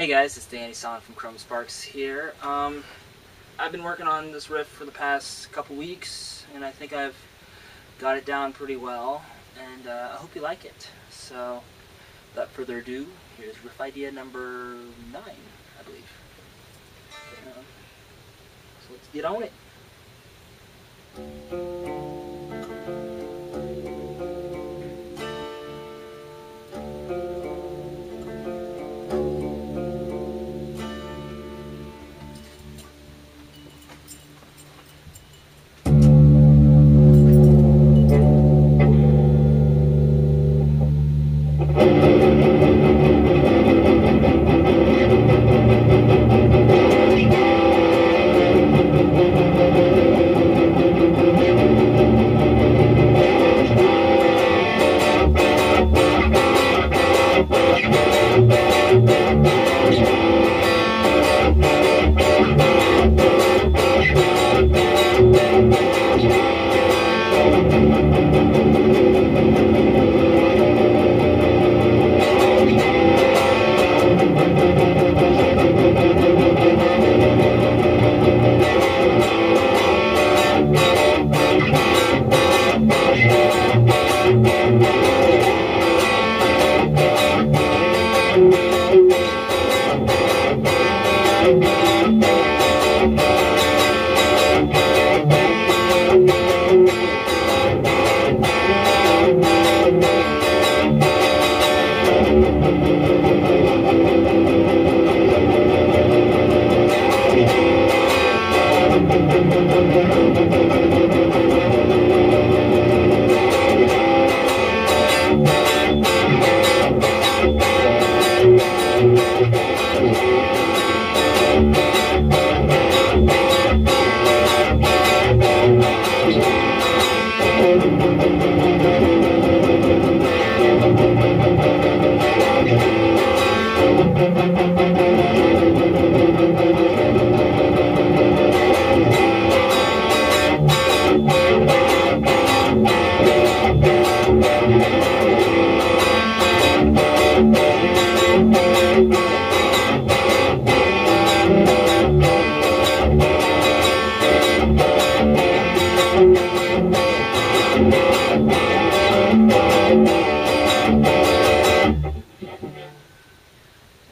Hey guys, it's TheAndySan from Chrome Sparks here. I've been working on this riff for the past couple weeks, and I think I've got it down pretty well, and I hope you like it. So, without further ado, here's Riff Idea number 9, I believe. So let's get on it.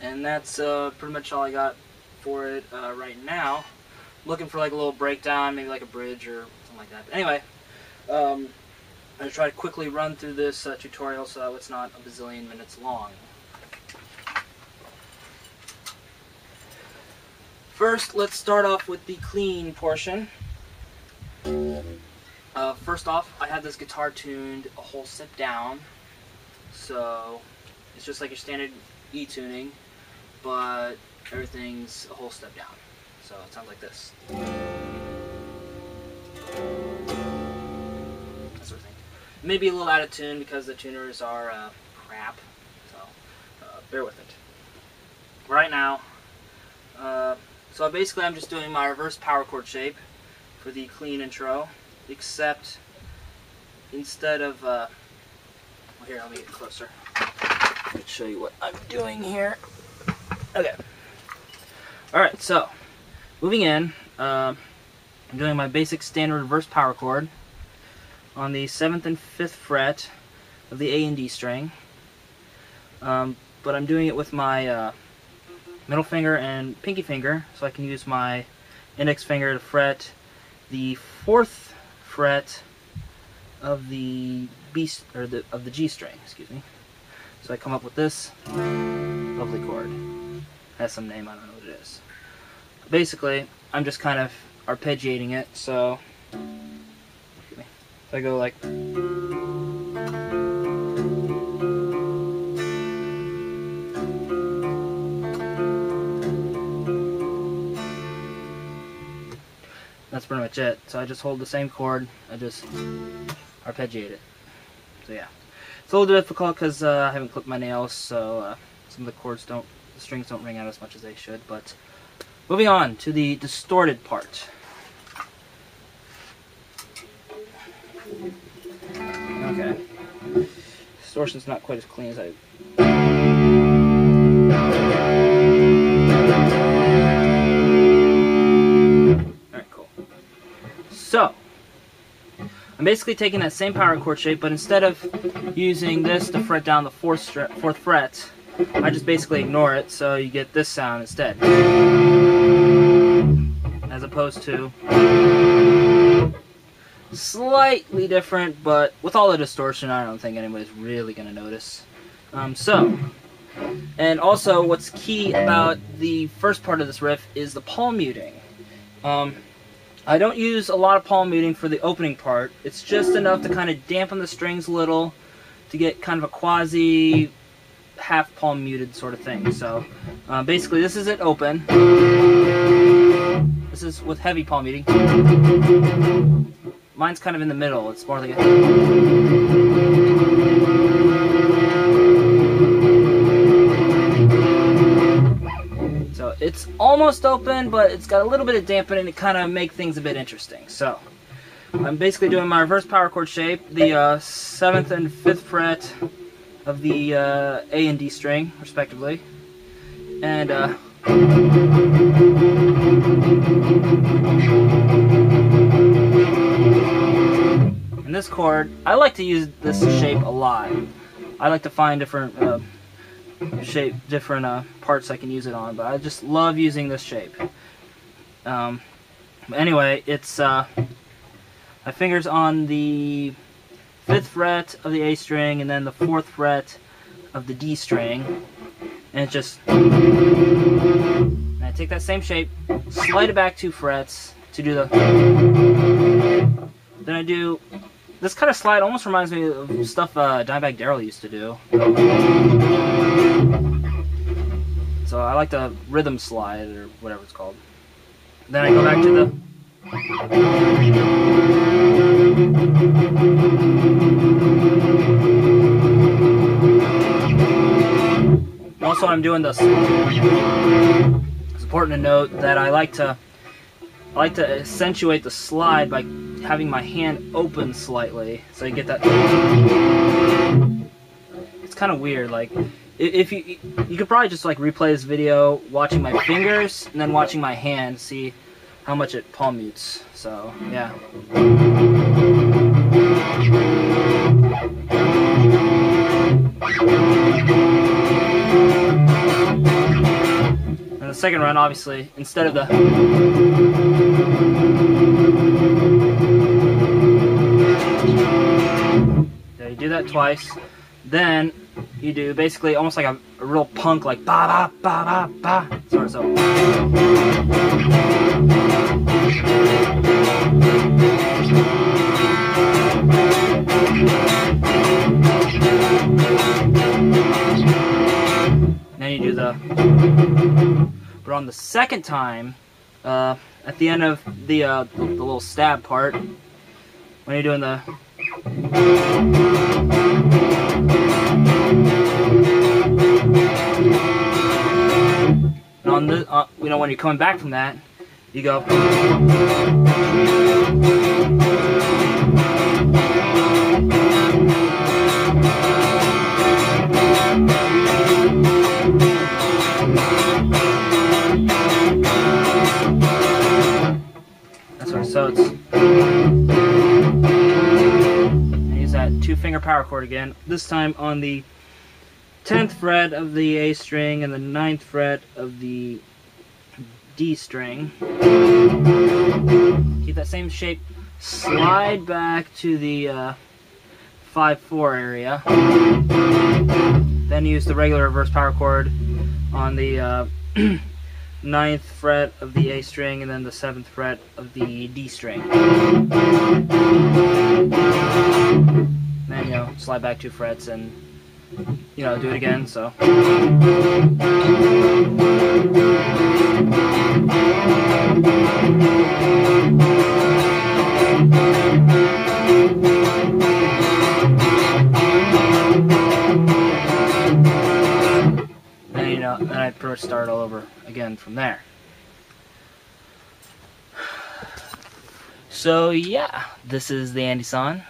And that's pretty much all I got for it right now. Looking for like a little breakdown, maybe like a bridge or something like that. But anyway, I'm going to try to quickly run through this tutorial so it's not a bazillion minutes long. First, let's start off with the clean portion. First off, I have this guitar tuned a whole step down, so it's just like your standard E tuning, but everything's a whole step down. So it sounds like this. That sort of thing. Maybe a little out of tune because the tuners are crap, so bear with it. Right now, so basically I'm just doing my reverse power chord shape for the clean intro, except instead of, well here, let me get closer. Let me show you what I'm doing here. Okay. Alright, so, moving in, I'm doing my basic standard reverse power chord on the 7th and 5th fret of the A and D string. But I'm doing it with my middle finger and pinky finger, so I can use my index finger to fret the 4th fret of the of the G string, excuse me. So I come up with this lovely chord. It has some name, I don't know what it is. Basically, I'm just kind of arpeggiating it, so I go like, that's pretty much it. So I just hold the same chord, I just arpeggiate it. So yeah, it's a little difficult because I haven't clipped my nails, so some of the strings don't ring out as much as they should. But moving on to the distorted part. Okay. Distortion's not quite as clean as I... I'm basically taking that same power chord shape, but instead of using this to fret down the fourth fret, I just basically ignore it, so you get this sound instead. As opposed to slightly different, but with all the distortion, I don't think anybody's really going to notice. And also what's key about the first part of this riff is the palm muting. I don't use a lot of palm muting for the opening part. It's just enough to kind of dampen the strings a little to get kind of a quasi half palm muted sort of thing. So basically this is it open. This is with heavy palm muting. Mine's kind of in the middle. It's more like a... So it's almost open, but it's got a little bit of dampening to kind of make things a bit interesting. So I'm basically doing my reverse power chord shape, the 7th and 5th fret of the A and D string, respectively. And and this chord, I like to use this shape a lot. I like to find different parts I can use it on, but I just love using this shape. But anyway, it's my fingers on the 5th fret of the A string and then the 4th fret of the D string, and it's just, and I take that same shape, slide it back 2 frets to do the, then I do this kind of slide. Almost reminds me of stuff Dimebag Darrell used to do. So I like the rhythm slide, or whatever it's called. Then I go back to the... Also, I'm doing this. It's important to note that I like to accentuate the slide by having my hand open slightly, so you get that. It's kind of weird. Like, if you could probably just like replay this video, watching my fingers and then watching my hand, see how much it palm mutes. So yeah. And the second run, obviously, instead of the you do that twice, then you do basically almost like a real punk, like ba ba ba ba ba, sort of so. Then you do the, but on the second time, at the end of the little stab part, when you're doing the and on the you know, when you're coming back from that, you go that's right. So it's, that 2-finger power chord again, this time on the 10th fret of the A string and the 9th fret of the D string. Keep that same shape, slide back to the 5/4 area, then use the regular reverse power chord on the 9th fret of the A string and then the 7th fret of the D string. Then, you know, slide back 2 frets and, you know, do it again, so. Then, you know, then I pretty much start all over again from there. So, yeah, this is TheAndySan,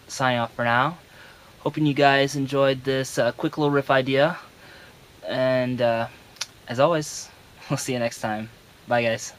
signing off for now. Hoping you guys enjoyed this quick little riff idea. And as always, we'll see you next time. Bye, guys.